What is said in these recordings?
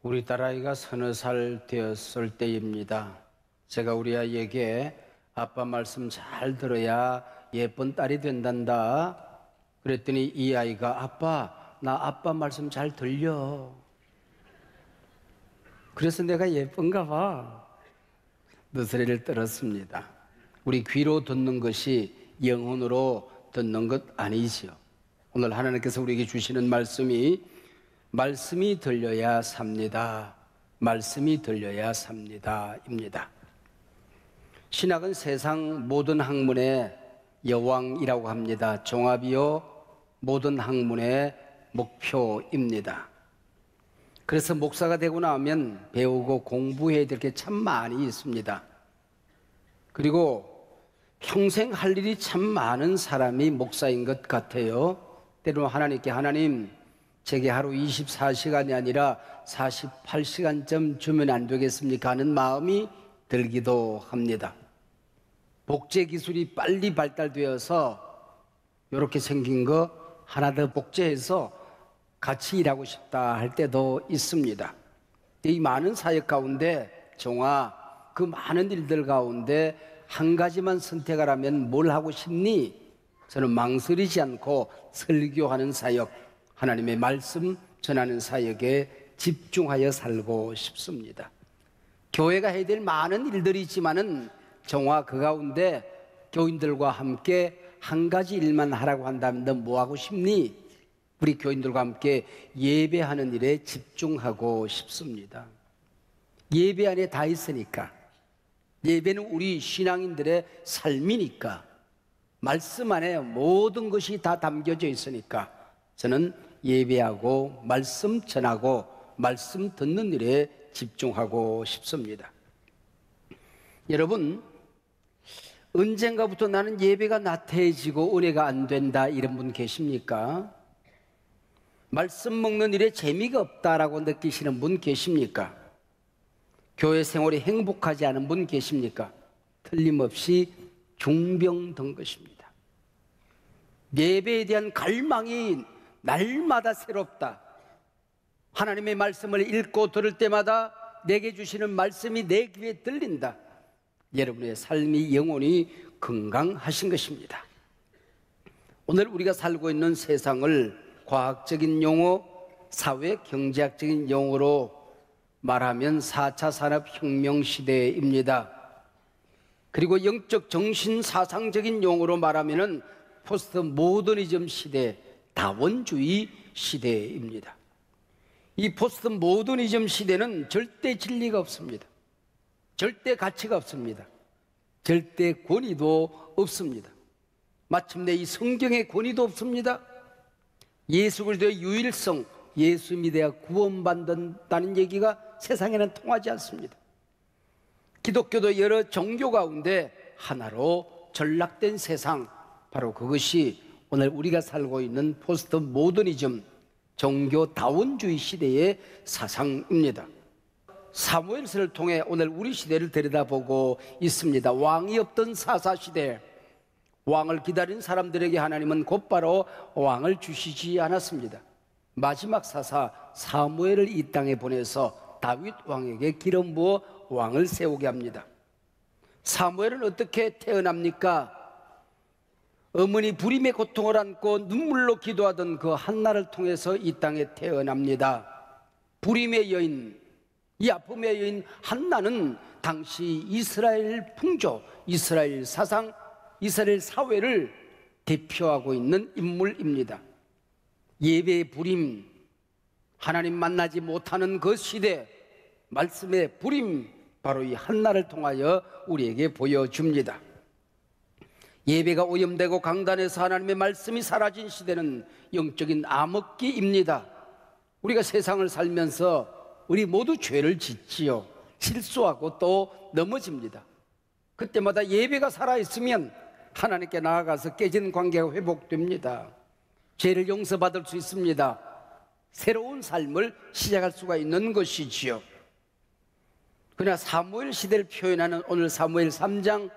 우리 딸아이가 서너 살 되었을 때입니다. 제가 우리 아이에게 아빠 말씀 잘 들어야 예쁜 딸이 된단다. 그랬더니 이 아이가 아빠, 나 아빠 말씀 잘 들려. 그래서 내가 예쁜가 봐. 너스레를 떨었습니다. 우리 귀로 듣는 것이 영혼으로 듣는 것 아니지요. 오늘 하나님께서 우리에게 주시는 말씀이 들려야 삽니다. 말씀이 들려야 삽니다. 입니다. 신학은 세상 모든 학문의 여왕이라고 합니다. 종합이요 모든 학문의 목표입니다. 그래서 목사가 되고 나면 배우고 공부해야 될 게 참 많이 있습니다. 그리고 평생 할 일이 참 많은 사람이 목사인 것 같아요. 때로는 하나님께 하나님 제게 하루 24시간이 아니라 48시간쯤 주면 안 되겠습니까 하는 마음이 들기도 합니다. 복제 기술이 빨리 발달되어서 이렇게 생긴 거 하나 더 복제해서 같이 일하고 싶다 할 때도 있습니다. 이 많은 사역 가운데 정화 그 많은 일들 가운데 한 가지만 선택하라면 뭘 하고 싶니? 저는 망설이지 않고 설교하는 사역, 하나님의 말씀 전하는 사역에 집중하여 살고 싶습니다. 교회가 해야 될 많은 일들이 있지만은 정화 그 가운데 교인들과 함께 한 가지 일만 하라고 한다면 너 뭐 하고 싶니? 우리 교인들과 함께 예배하는 일에 집중하고 싶습니다. 예배 안에 다 있으니까. 예배는 우리 신앙인들의 삶이니까. 말씀 안에 모든 것이 다 담겨져 있으니까 저는 예배하고 말씀 전하고 말씀 듣는 일에 집중하고 싶습니다. 여러분, 언젠가부터 나는 예배가 나태해지고 은혜가 안 된다 이런 분 계십니까? 말씀 먹는 일에 재미가 없다라고 느끼시는 분 계십니까? 교회 생활이 행복하지 않은 분 계십니까? 틀림없이 중병든 것입니다. 예배에 대한 갈망이 날마다 새롭다. 하나님의 말씀을 읽고 들을 때마다 내게 주시는 말씀이 내 귀에 들린다. 여러분의 삶이 영혼이 건강하신 것입니다. 오늘 우리가 살고 있는 세상을 과학적인 용어, 사회 경제학적인 용어로 말하면 4차 산업혁명 시대입니다. 그리고 영적 정신 사상적인 용어로 말하면 포스트 모더니즘 시대, 다원주의 시대입니다. 이 포스트 모더니즘 시대는 절대 진리가 없습니다. 절대 가치가 없습니다. 절대 권위도 없습니다. 마침내 이 성경의 권위도 없습니다. 예수 그리스도의 유일성, 예수 믿어야 구원받는다는 얘기가 세상에는 통하지 않습니다. 기독교도 여러 종교 가운데 하나로 전락된 세상, 바로 그것이 오늘 우리가 살고 있는 포스트 모더니즘 종교 다원주의 시대의 사상입니다. 사무엘서를 통해 오늘 우리 시대를 들여다보고 있습니다. 왕이 없던 사사시대, 왕을 기다린 사람들에게 하나님은 곧바로 왕을 주시지 않았습니다. 마지막 사사 사무엘을 이 땅에 보내서 다윗 왕에게 기름 부어 왕을 세우게 합니다. 사무엘은 어떻게 태어납니까? 어머니 불임의 고통을 안고 눈물로 기도하던 그 한나를 통해서 이 땅에 태어납니다. 불임의 여인, 이 아픔의 여인 한나는 당시 이스라엘 풍조, 이스라엘 사상, 이스라엘 사회를 대표하고 있는 인물입니다. 예배의 불임, 하나님 만나지 못하는 그 시대, 말씀의 불임, 바로 이 한나를 통하여 우리에게 보여줍니다. 예배가 오염되고 강단에서 하나님의 말씀이 사라진 시대는 영적인 암흑기입니다. 우리가 세상을 살면서 우리 모두 죄를 짓지요. 실수하고 또 넘어집니다. 그때마다 예배가 살아있으면 하나님께 나아가서 깨진 관계가 회복됩니다. 죄를 용서받을 수 있습니다. 새로운 삶을 시작할 수가 있는 것이지요. 그러나 사무엘 시대를 표현하는 오늘 사무엘 3장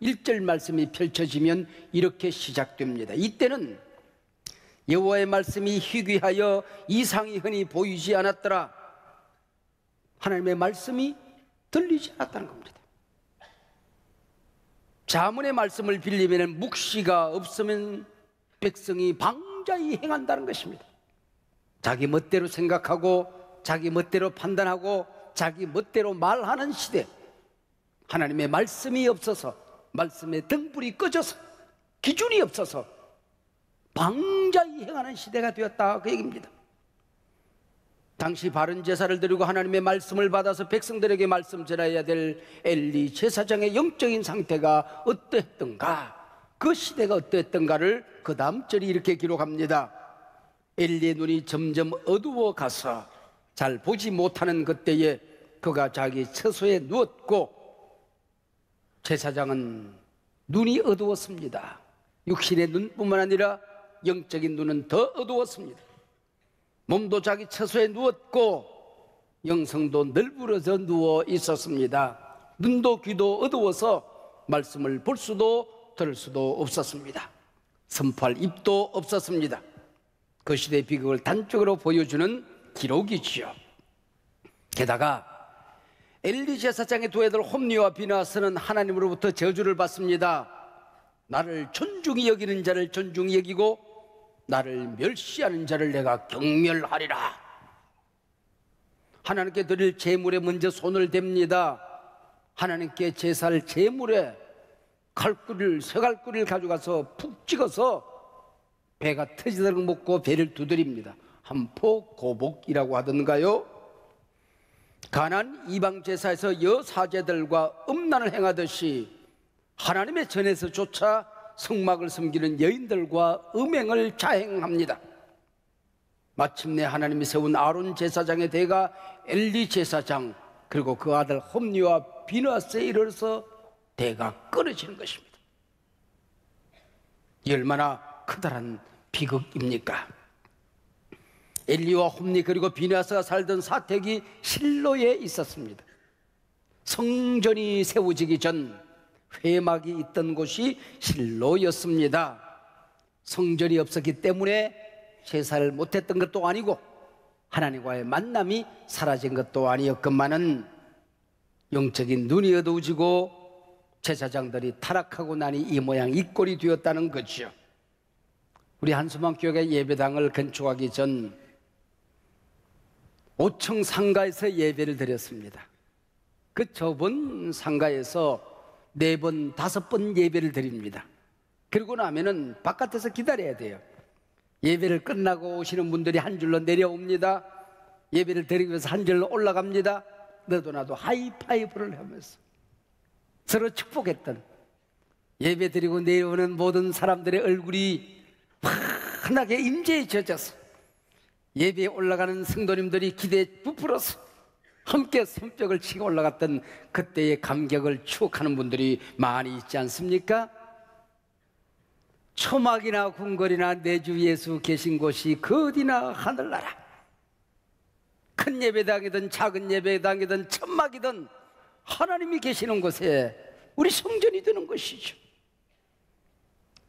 1절 말씀이 펼쳐지면 이렇게 시작됩니다. 이때는 여호와의 말씀이 희귀하여 이상이 흔히 보이지 않았더라. 하나님의 말씀이 들리지 않았다는 겁니다. 자문의 말씀을 빌리면 묵시가 없으면 백성이 방자히 행한다는 것입니다. 자기 멋대로 생각하고 자기 멋대로 판단하고 자기 멋대로 말하는 시대, 하나님의 말씀이 없어서, 말씀의 등불이 꺼져서, 기준이 없어서 방자히 행하는 시대가 되었다, 그 얘기입니다. 당시 바른 제사를 드리고 하나님의 말씀을 받아서 백성들에게 말씀 전해야 될 엘리 제사장의 영적인 상태가 어떠했던가, 그 시대가 어떠했던가를 그 다음 절이 이렇게 기록합니다. 엘리의 눈이 점점 어두워 가서 잘 보지 못하는 그때에 그가 자기 처소에 누웠고, 제사장은 눈이 어두웠습니다. 육신의 눈뿐만 아니라 영적인 눈은 더 어두웠습니다. 몸도 자기 처소에 누웠고 영성도 널브러져 누워 있었습니다. 눈도 귀도 어두워서 말씀을 볼 수도 들을 수도 없었습니다. 선포할 입도 없었습니다. 그 시대의 비극을 단적으로 보여주는 기록이지요. 게다가 엘리 제사장의 두 아들 홈니와 비나스는 하나님으로부터 저주를 받습니다. 나를 존중히 여기는 자를 존중히 여기고 나를 멸시하는 자를 내가 경멸하리라. 하나님께 드릴 제물에 먼저 손을 댑니다. 하나님께 제사할 제물에 칼구리를, 쇠칼구리를 가져가서 푹 찍어서 배가 터지도록 먹고 배를 두드립니다. 한포고복이라고 하던가요? 가나안 이방 제사에서 여사제들과 음란을 행하듯이 하나님의 전에서조차 성막을 섬기는 여인들과 음행을 자행합니다. 마침내 하나님이 세운 아론 제사장의 대가 엘리 제사장, 그리고 그 아들 홈니와 비느하스에 이르러서 대가 끊어지는 것입니다. 이 얼마나 커다란 비극입니까? 엘리와 홈니 그리고 비느하스가 살던 사택이 실로에 있었습니다. 성전이 세워지기 전 회막이 있던 곳이 실로였습니다. 성전이 없었기 때문에 제사를 못했던 것도 아니고 하나님과의 만남이 사라진 것도 아니었건만은 영적인 눈이 어두워지고 제사장들이 타락하고 나니 이 모양 이 꼴이 되었다는 거죠. 우리 한수만 교회 예배당을 건축하기 전 5층 상가에서 예배를 드렸습니다. 그 좁은 상가에서 4번, 5번 예배를 드립니다. 그러고 나면은 바깥에서 기다려야 돼요. 예배를 끝나고 오시는 분들이 한 줄로 내려옵니다. 예배를 드리기 위해서 한 줄로 올라갑니다. 너도 나도 하이파이브를 하면서 서로 축복했던, 예배 드리고 내려오는 모든 사람들의 얼굴이 환하게 임재에 젖어서 예배에 올라가는 성도님들이 기대에 부풀어서 함께 손뼉을 치고 올라갔던 그때의 감격을 추억하는 분들이 많이 있지 않습니까? 초막이나 궁궐이나 내 주 예수 계신 곳이 그 어디나 하늘나라. 큰 예배당이든 작은 예배당이든 천막이든 하나님이 계시는 곳에 우리 성전이 되는 것이죠.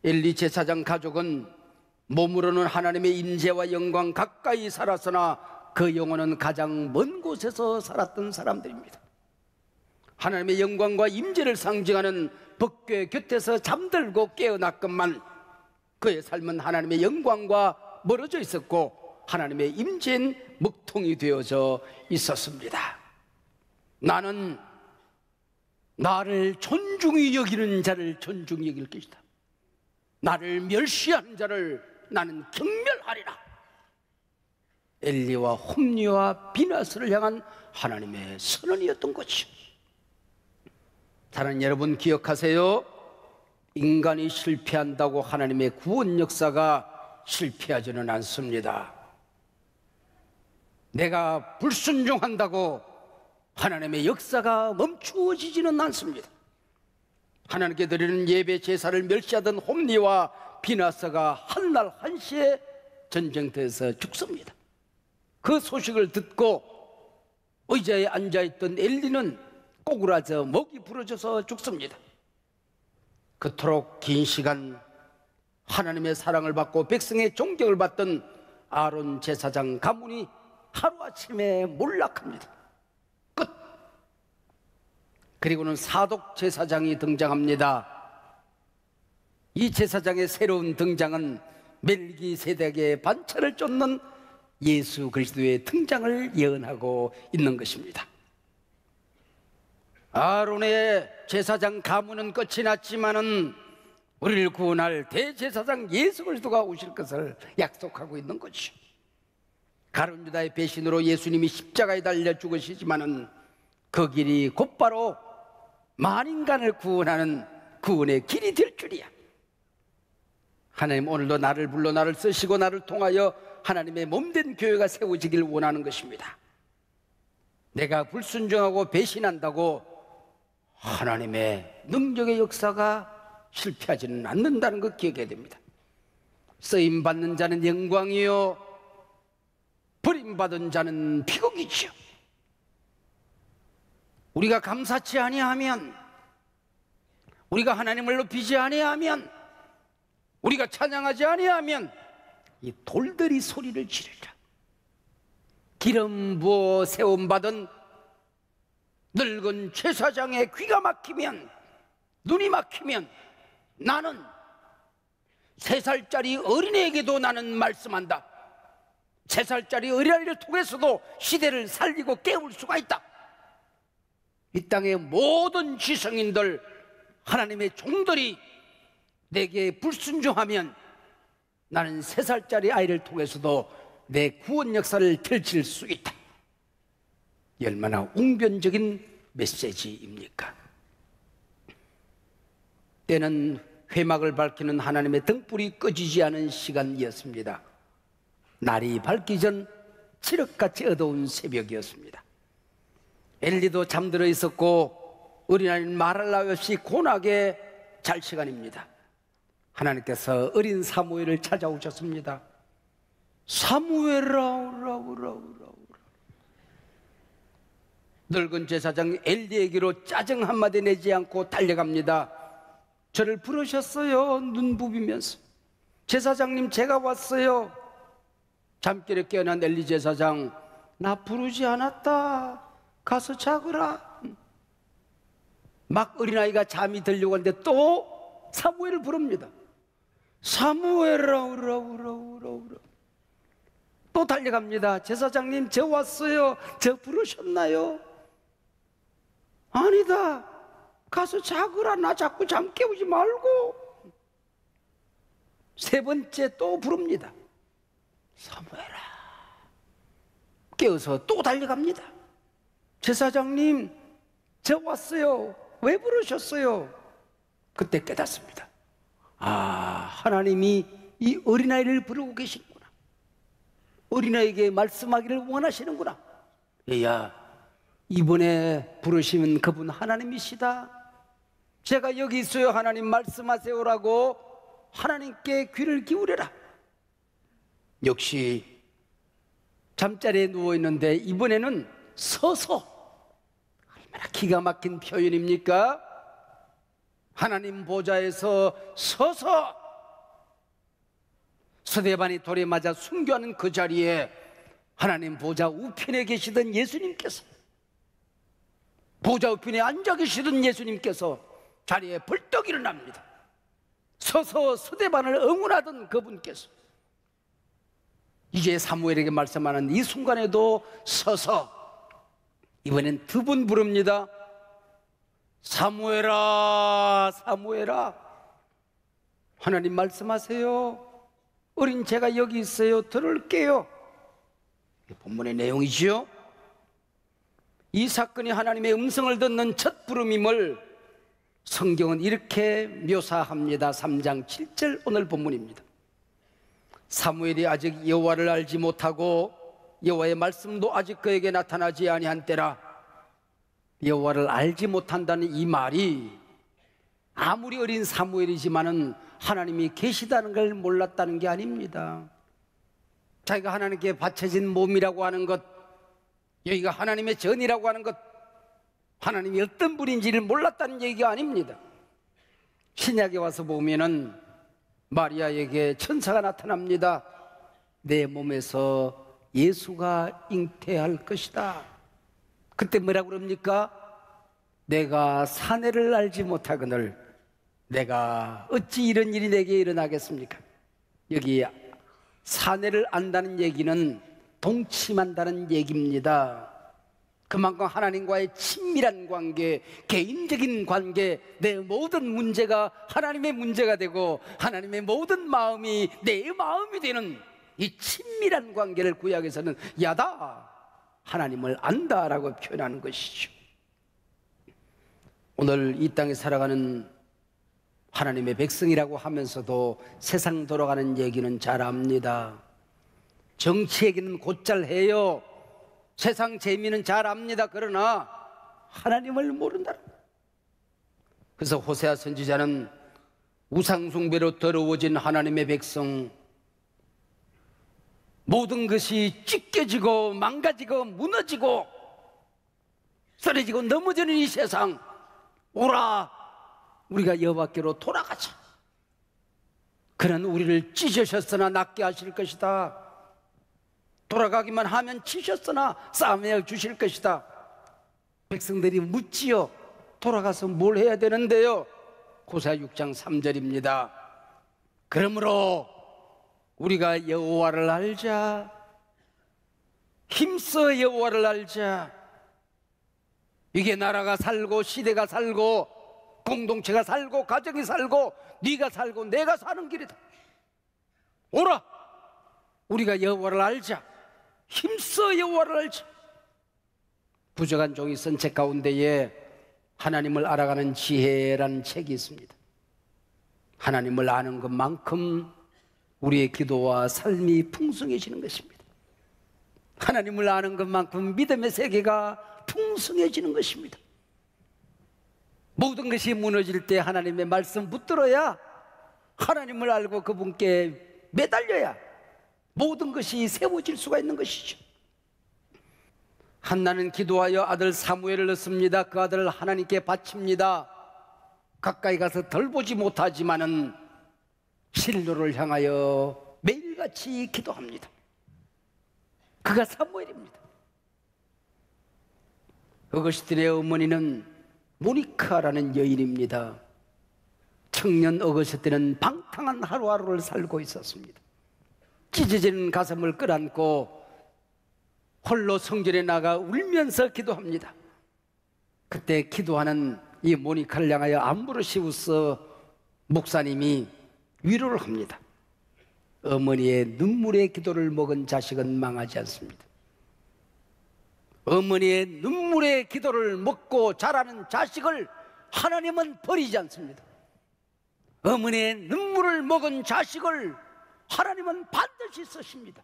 엘리 제사장 가족은 몸으로는 하나님의 임재와 영광 가까이 살았으나 그 영혼은 가장 먼 곳에서 살았던 사람들입니다. 하나님의 영광과 임재를 상징하는 법궤 곁에서 잠들고 깨어났건만 그의 삶은 하나님의 영광과 멀어져 있었고 하나님의 임재인 먹통이 되어져 있었습니다. 나는 나를 존중히 여기는 자를 존중히 여길 것이다. 나를 멸시하는 자를 나는 경멸하리라. 엘리와 홈니와 비느하스를 향한 하나님의 선언이었던 거죠. 사랑하는 여러분, 기억하세요. 인간이 실패한다고 하나님의 구원 역사가 실패하지는 않습니다. 내가 불순종한다고 하나님의 역사가 멈추어지지는 않습니다. 하나님께 드리는 예배 제사를 멸시하던 홈니와 비느하스가 한날 한시에 전쟁터에서 죽습니다. 그 소식을 듣고 의자에 앉아있던 엘리는 꼬꾸라져 목이 부러져서 죽습니다. 그토록 긴 시간 하나님의 사랑을 받고 백성의 존경을 받던 아론 제사장 가문이 하루아침에 몰락합니다. 그리고는 사독 제사장이 등장합니다. 이 제사장의 새로운 등장은 멜기세덱의 반차를 쫓는 예수 그리스도의 등장을 예언하고 있는 것입니다. 아론의 제사장 가문은 끝이 났지만은 우리를 구원할 대제사장 예수 그리스도가 오실 것을 약속하고 있는 것이죠. 가룟 유다의 배신으로 예수님이 십자가에 달려 죽으시지만은 그 길이 곧바로 만인간을 구원하는 구원의 길이 될 줄이야. 하나님 오늘도 나를 불러 나를 쓰시고 나를 통하여 하나님의 몸된 교회가 세워지길 원하는 것입니다. 내가 불순종하고 배신한다고 하나님의 능력의 역사가 실패하지는 않는다는 것 기억해야 됩니다. 쓰임받는 자는 영광이요 버림받은 자는 비극이죠. 우리가 감사치 아니하면, 우리가 하나님을 높이지 아니하면, 우리가 찬양하지 아니하면 이 돌들이 소리를 지르리라. 기름 부어 세움받은 늙은 제사장의 귀가 막히면, 눈이 막히면 나는 3살짜리 어린애에게도 나는 말씀한다. 3살짜리 어린아이를 통해서도 시대를 살리고 깨울 수가 있다. 이 땅의 모든 지성인들, 하나님의 종들이 내게 불순종하면 나는 3살짜리 아이를 통해서도 내 구원 역사를 펼칠 수 있다. 얼마나 웅변적인 메시지입니까? 때는 회막을 밝히는 하나님의 등불이 꺼지지 않은 시간이었습니다. 날이 밝기 전 칠흑같이 어두운 새벽이었습니다. 엘리도 잠들어 있었고 어린아이는 말할 나위 없이 고나게 잘 시간입니다. 하나님께서 어린 사무엘을 찾아오셨습니다. 사무엘아 오라 오라 오라 오라. 늙은 제사장 엘리에게로 짜증 한마디 내지 않고 달려갑니다. 저를 부르셨어요. 눈 부비면서. 제사장님 제가 왔어요. 잠결에 깨어난 엘리 제사장, 나 부르지 않았다. 가서 자거라. 막 어린아이가 잠이 들려고 하는데 또 사무엘을 부릅니다. 사무엘아 오라 오라 오라 오라. 또 달려갑니다. 제사장님 저 왔어요. 저 부르셨나요? 아니다. 가서 자거라. 나 자꾸 잠 깨우지 말고. 3번째 또 부릅니다. 사무엘아. 깨어서 또 달려갑니다. 제사장님 저 왔어요. 왜 부르셨어요? 그때 깨닫습니다. 아, 하나님이 이 어린아이를 부르고 계시는구나. 어린아이에게 말씀하기를 원하시는구나. 얘야, 이번에 부르시면 그분 하나님이시다. 제가 여기 있어요. 하나님 말씀하세요라고 하나님께 귀를 기울여라. 역시 잠자리에 누워있는데 이번에는 서서. 얼마나 기가 막힌 표현입니까? 하나님 보좌에서 서서 스데반이 돌에 맞아 순교하는 그 자리에 하나님 보좌 우편에 계시던 예수님께서, 보좌 우편에 앉아 계시던 예수님께서 자리에 벌떡 일어납니다. 서서 스데반을 응원하던 그분께서 이제 사무엘에게 말씀하는 이 순간에도 서서 이번엔 2번 부릅니다. 사무엘아 사무엘아. 하나님 말씀하세요. 어린 제가 여기 있어요. 들을게요. 본문의 내용이지요. 이 사건이 하나님의 음성을 듣는 첫 부름임을 성경은 이렇게 묘사합니다. 3장 7절 오늘 본문입니다. 사무엘이 아직 여호와를 알지 못하고 여호와의 말씀도 아직 그에게 나타나지 아니한 때라. 여호와를 알지 못한다는 이 말이 아무리 어린 사무엘이지만은 하나님이 계시다는 걸 몰랐다는 게 아닙니다. 자기가 하나님께 바쳐진 몸이라고 하는 것, 여기가 하나님의 전이라고 하는 것, 하나님이 어떤 분인지를 몰랐다는 얘기가 아닙니다. 신약에 와서 보면은 마리아에게 천사가 나타납니다. 내 몸에서 예수가 잉태할 것이다. 그때 뭐라고 그럽니까? 내가 사내를 알지 못하거늘 내가 어찌 이런 일이 내게 일어나겠습니까? 여기 사내를 안다는 얘기는 동침한다는 얘기입니다. 그만큼 하나님과의 친밀한 관계, 개인적인 관계, 내 모든 문제가 하나님의 문제가 되고 하나님의 모든 마음이 내 마음이 되는 이 친밀한 관계를 구약에서는 야다, 하나님을 안다라고 표현하는 것이죠. 오늘 이 땅에 살아가는 하나님의 백성이라고 하면서도 세상 돌아가는 얘기는 잘 압니다. 정치 얘기는 곧잘 해요. 세상 재미는 잘 압니다. 그러나 하나님을 모른다. 그래서 호세아 선지자는 우상숭배로 더러워진 하나님의 백성, 모든 것이 찢겨지고 망가지고 무너지고 쓰러지고 넘어지는 이 세상, 오라 우리가 여호와께로 돌아가자. 그는 우리를 찢으셨으나 낫게 하실 것이다. 돌아가기만 하면 치셨으나 싸매어 주실 것이다. 백성들이 묻지요. 돌아가서 뭘 해야 되는데요? 호세아 6장 3절입니다. 그러므로 우리가 여호와를 알자. 힘써 여호와를 알자. 이게 나라가 살고 시대가 살고 공동체가 살고 가정이 살고 네가 살고 내가 사는 길이다. 오라 우리가 여호와를 알자. 힘써 여호와를 알자. 부족한 종이 쓴 책 가운데에 하나님을 알아가는 지혜라는 책이 있습니다. 하나님을 아는 것만큼 우리의 기도와 삶이 풍성해지는 것입니다. 하나님을 아는 것만큼 믿음의 세계가 풍성해지는 것입니다. 모든 것이 무너질 때 하나님의 말씀 붙들어야, 하나님을 알고 그분께 매달려야 모든 것이 세워질 수가 있는 것이죠. 한나는 기도하여 아들 사무엘을 낳습니다. 그 아들을 하나님께 바칩니다. 가까이 가서 덜 보지 못하지만은 실로를 향하여 매일같이 기도합니다. 그가 사무엘입니다. 어거스틴의 어머니는 모니카라는 여인입니다. 청년 어거스틴은 방탕한 하루하루를 살고 있었습니다. 찢어지는 가슴을 끌안고 홀로 성전에 나가 울면서 기도합니다. 그때 기도하는 이 모니카를 향하여 암브로시우스 목사님이 위로를 합니다. 어머니의 눈물의 기도를 먹은 자식은 망하지 않습니다. 어머니의 눈물의 기도를 먹고 자라는 자식을 하나님은 버리지 않습니다. 어머니의 눈물을 먹은 자식을 하나님은 반드시 쓰십니다.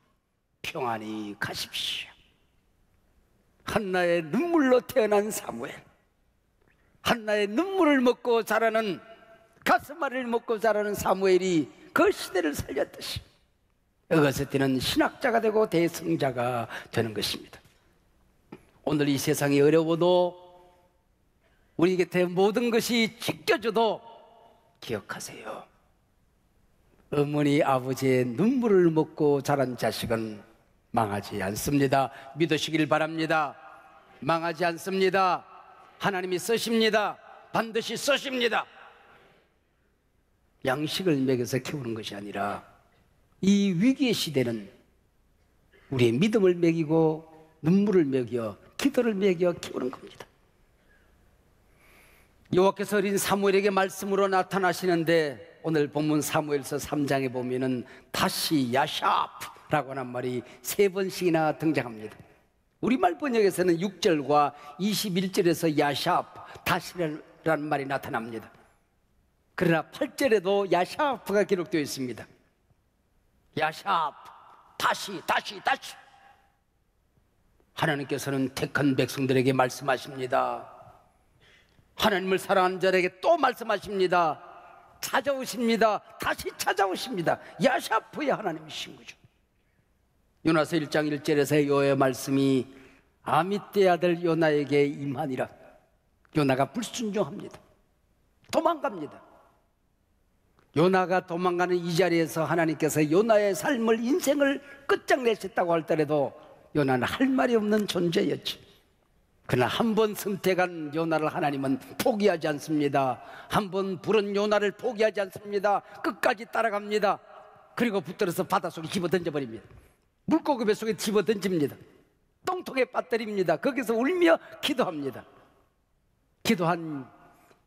평안히 가십시오. 한나의 눈물로 태어난 사무엘, 한나의 눈물을 먹고 자라는, 가슴앓이를 먹고 자라는 사무엘이 그 시대를 살렸듯이 어거스틴은 신학자가 되고 대성자가 되는 것입니다. 오늘 이 세상이 어려워도 우리 곁에 모든 것이 찢겨져도 기억하세요. 어머니 아버지의 눈물을 먹고 자란 자식은 망하지 않습니다. 믿으시길 바랍니다. 망하지 않습니다. 하나님이 쓰십니다. 반드시 쓰십니다. 양식을 먹여서 키우는 것이 아니라 이 위기의 시대는 우리의 믿음을 먹이고 눈물을 먹여 기도를 먹여 키우는 겁니다. 여호와께서 어린 사무엘에게 말씀으로 나타나시는데 오늘 본문 사무엘서 3장에 보면은 다시 야샤프라고 하는 말이 3번씩이나 등장합니다. 우리말 번역에서는 6절과 21절에서 야샤프, 다시라는 말이 나타납니다. 그러나 8절에도 야샤프가 기록되어 있습니다. 야샤프, 다시. 하나님께서는 택한 백성들에게 말씀하십니다. 하나님을 사랑하는 자에게 또 말씀하십니다. 찾아오십니다. 다시 찾아오십니다. 야샤프의 하나님이신 거죠. 요나서 1장 1절에서 여호와의 말씀이 아미떼 아들 요나에게 임하니라. 요나가 불순종합니다. 도망갑니다. 요나가 도망가는 이 자리에서 하나님께서 요나의 삶을, 인생을 끝장내셨다고 할 때라도 요나는 할 말이 없는 존재였지. 그러나 한 번 선택한 요나를 하나님은 포기하지 않습니다. 한 번 부른 요나를 포기하지 않습니다. 끝까지 따라갑니다. 그리고 붙들어서 바닷속에 집어 던져버립니다. 물고기 뱃속에 집어 던집니다. 똥통에 빠뜨립니다. 거기서 울며 기도합니다. 기도한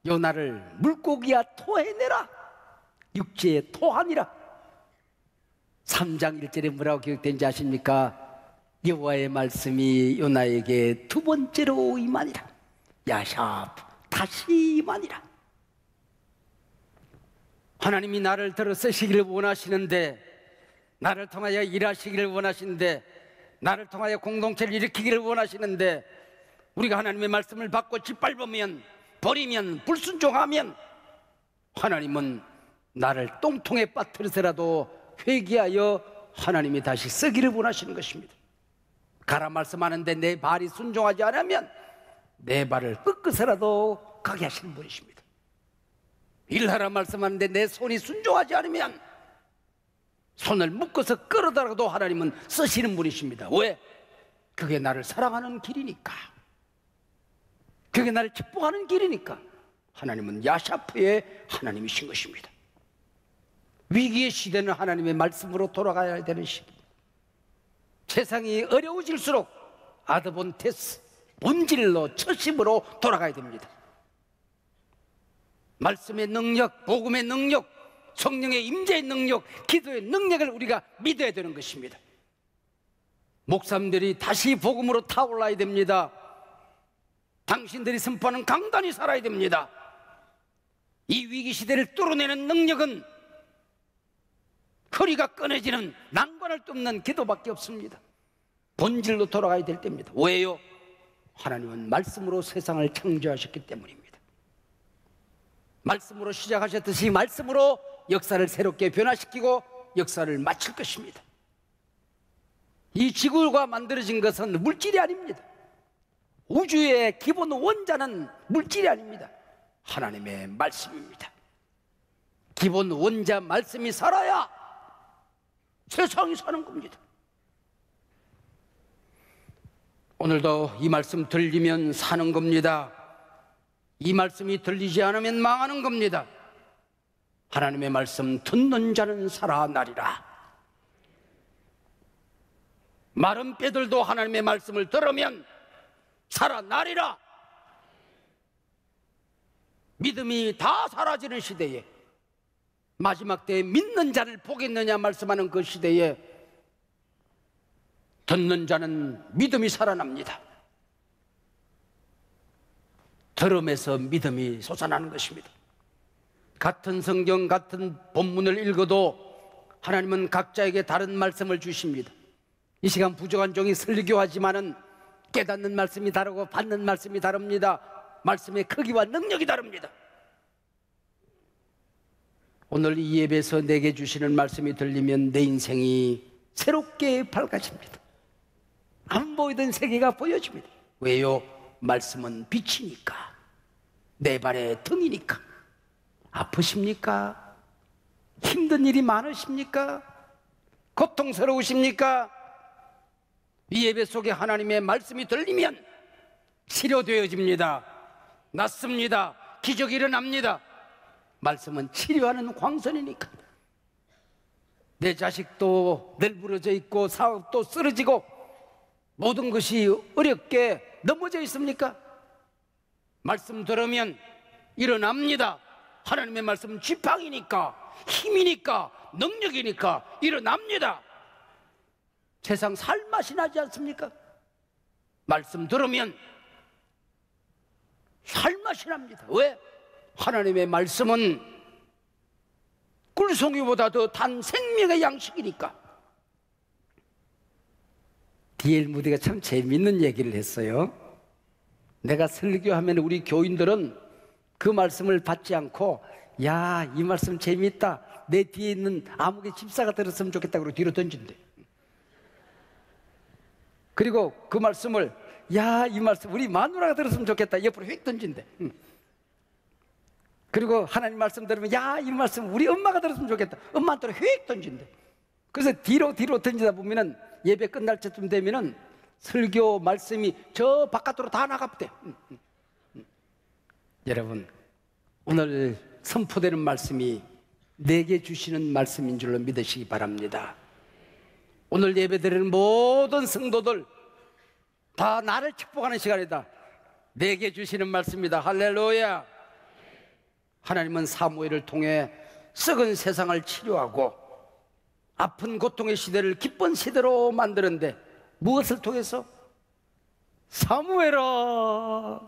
요나를 물고기야 토해내라, 육지에 토하니라. 3장 1절에 뭐라고 기록된지 아십니까? 여호와의 말씀이 요나에게 두 번째로 임하니라. 야샵, 다시 임하니라. 하나님이 나를 들어 쓰시기를 원하시는데, 나를 통하여 일하시기를 원하시는데, 나를 통하여 공동체를 일으키기를 원하시는데, 우리가 하나님의 말씀을 받고 짓밟으면, 버리면, 불순종하면 하나님은 나를 똥통에 빠뜨려서라도 회개하여 하나님이 다시 쓰기를 원하시는 것입니다. 가라 말씀하는데 내 발이 순종하지 않으면 내 발을 꺾어서라도 가게 하시는 분이십니다. 일하라 말씀하는데 내 손이 순종하지 않으면 손을 묶어서 끌어다라도 하나님은 쓰시는 분이십니다. 왜? 그게 나를 사랑하는 길이니까, 그게 나를 축복하는 길이니까. 하나님은 야샤프의 하나님이신 것입니다. 위기의 시대는 하나님의 말씀으로 돌아가야 되는 시기. 세상이 어려워질수록 아드본테스, 본질로, 처심으로 돌아가야 됩니다. 말씀의 능력, 복음의 능력, 성령의 임재의 능력, 기도의 능력을 우리가 믿어야 되는 것입니다. 목사님들이 다시 복음으로 타올라야 됩니다. 당신들이 선포하는 강단이 살아야 됩니다. 이 위기 시대를 뚫어내는 능력은 허리가 끊어지는 난관을 뚫는 기도밖에 없습니다. 본질로 돌아가야 될 때입니다. 왜요? 하나님은 말씀으로 세상을 창조하셨기 때문입니다. 말씀으로 시작하셨듯이 말씀으로 역사를 새롭게 변화시키고 역사를 마칠 것입니다. 이 지구가 만들어진 것은 물질이 아닙니다. 우주의 기본 원자는 물질이 아닙니다. 하나님의 말씀입니다. 기본 원자 말씀이 살아야 세상이 사는 겁니다. 오늘도 이 말씀 들리면 사는 겁니다. 이 말씀이 들리지 않으면 망하는 겁니다. 하나님의 말씀 듣는 자는 살아나리라. 마른 뼈들도 하나님의 말씀을 들으면 살아나리라. 믿음이 다 사라지는 시대에, 마지막 때에 믿는 자를 보겠느냐 말씀하는 그 시대에 듣는 자는 믿음이 살아납니다. 들음에서 믿음이 솟아나는 것입니다. 같은 성경, 같은 본문을 읽어도 하나님은 각자에게 다른 말씀을 주십니다. 이 시간 부족한 종이 설교하지만은 깨닫는 말씀이 다르고 받는 말씀이 다릅니다. 말씀의 크기와 능력이 다릅니다. 오늘 이 예배에서 내게 주시는 말씀이 들리면 내 인생이 새롭게 밝아집니다. 안 보이던 세계가 보여집니다. 왜요? 말씀은 빛이니까, 내 발의 등이니까. 아프십니까? 힘든 일이 많으십니까? 고통스러우십니까? 이 예배 속에 하나님의 말씀이 들리면 치료되어집니다. 낫습니다. 기적이 일어납니다. 말씀은 치료하는 광선이니까. 내 자식도 널브러져 있고 사업도 쓰러지고 모든 것이 어렵게 넘어져 있습니까? 말씀 들으면 일어납니다. 하나님의 말씀은 지팡이니까, 힘이니까, 능력이니까 일어납니다. 세상 살맛이 나지 않습니까? 말씀 들으면 살맛이 납니다. 왜? 하나님의 말씀은 꿀송이보다 더 단 생명의 양식이니까. D.L. 무디가 참 재밌는 얘기를 했어요. 내가 설교하면 우리 교인들은 그 말씀을 받지 않고, 야, 이 말씀 재밌다, 내 뒤에 있는 아무개 집사가 들었으면 좋겠다 그러고 뒤로 던진대. 그리고 그 말씀을, 야, 이 말씀 우리 마누라가 들었으면 좋겠다, 옆으로 휙 던진대. 그리고 하나님 말씀 들으면, 야, 이 말씀 우리 엄마가 들었으면 좋겠다, 엄마한테로 휙 던진대. 그래서 뒤로 던지다 보면은 예배 끝날 때쯤 되면은 설교 말씀이 저 바깥으로 다 나갔대. 여러분, 오늘 선포되는 말씀이 내게 주시는 말씀인 줄로 믿으시기 바랍니다. 오늘 예배드리는 모든 성도들 다 나를 축복하는 시간이다. 내게 주시는 말씀이다. 할렐루야. 하나님은 사무엘을 통해 썩은 세상을 치료하고 아픈 고통의 시대를 기쁜 시대로 만드는데 무엇을 통해서? 사무엘아,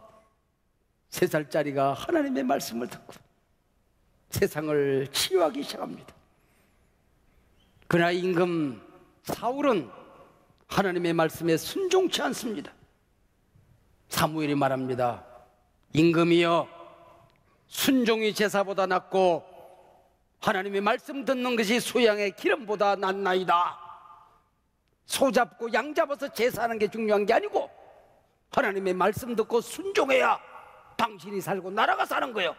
3살짜리가 하나님의 말씀을 듣고 세상을 치유하기 시작합니다. 그러나 임금 사울은 하나님의 말씀에 순종치 않습니다. 사무엘이 말합니다. 임금이여, 순종이 제사보다 낫고 하나님의 말씀 듣는 것이 수양의 기름보다 낫나이다. 소 잡고 양 잡아서 제사하는 게 중요한 게 아니고 하나님의 말씀 듣고 순종해야 당신이 살고 나라가 사는 거예요.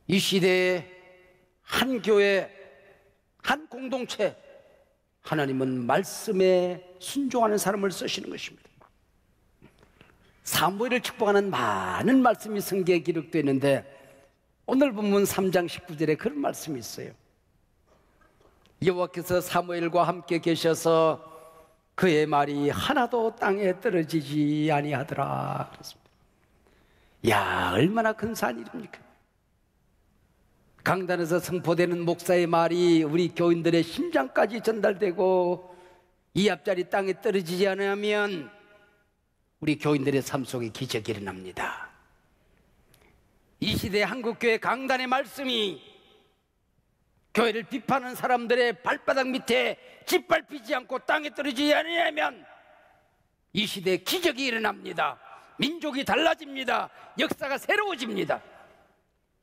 이 시대에 한 교회, 한 공동체, 하나님은 말씀에 순종하는 사람을 쓰시는 것입니다. 사무엘을 축복하는 많은 말씀이 성경에 기록되어 있는데 오늘 본문 3장 19절에 그런 말씀이 있어요. 여호와께서 사무엘과 함께 계셔서 그의 말이 하나도 땅에 떨어지지 아니하더라 그랬습니다. 야, 얼마나 근사한 일입니까? 강단에서 선포되는 목사의 말이 우리 교인들의 심장까지 전달되고 이 앞자리 땅에 떨어지지 않으면 우리 교인들의 삶 속에 기적이 일어납니다. 이 시대 한국교회 강단의 말씀이 교회를 비판하는 사람들의 발바닥 밑에 짓밟히지 않고 땅에 떨어지지 않으면 이 시대에 기적이 일어납니다. 민족이 달라집니다. 역사가 새로워집니다.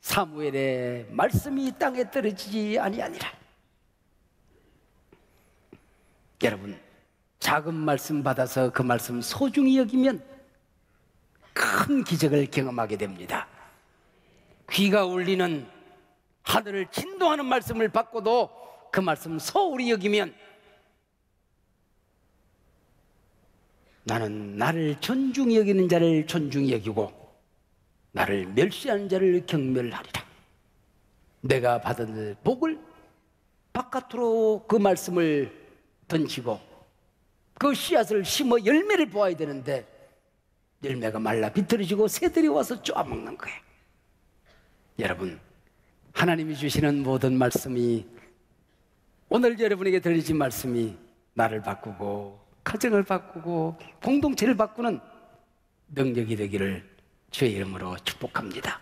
사무엘의 말씀이 땅에 떨어지지 아니하니라. 여러분, 작은 말씀 받아서 그 말씀 소중히 여기면 큰 기적을 경험하게 됩니다. 귀가 울리는 하늘을 진동하는 말씀을 받고도 그 말씀 소홀히 여기면 나는 나를 존중히 여기는 자를 존중히 여기고 나를 멸시하는 자를 경멸하리라. 내가 받은 복을 바깥으로 그 말씀을 던지고 그 씨앗을 심어 열매를 보아야 되는데 열매가 말라 비틀어지고 새들이 와서 쪼아먹는 거예요. 여러분, 하나님이 주시는 모든 말씀이, 오늘 여러분에게 들리신 말씀이 나를 바꾸고 가정을 바꾸고 공동체를 바꾸는 능력이 되기를 주의 이름으로 축복합니다.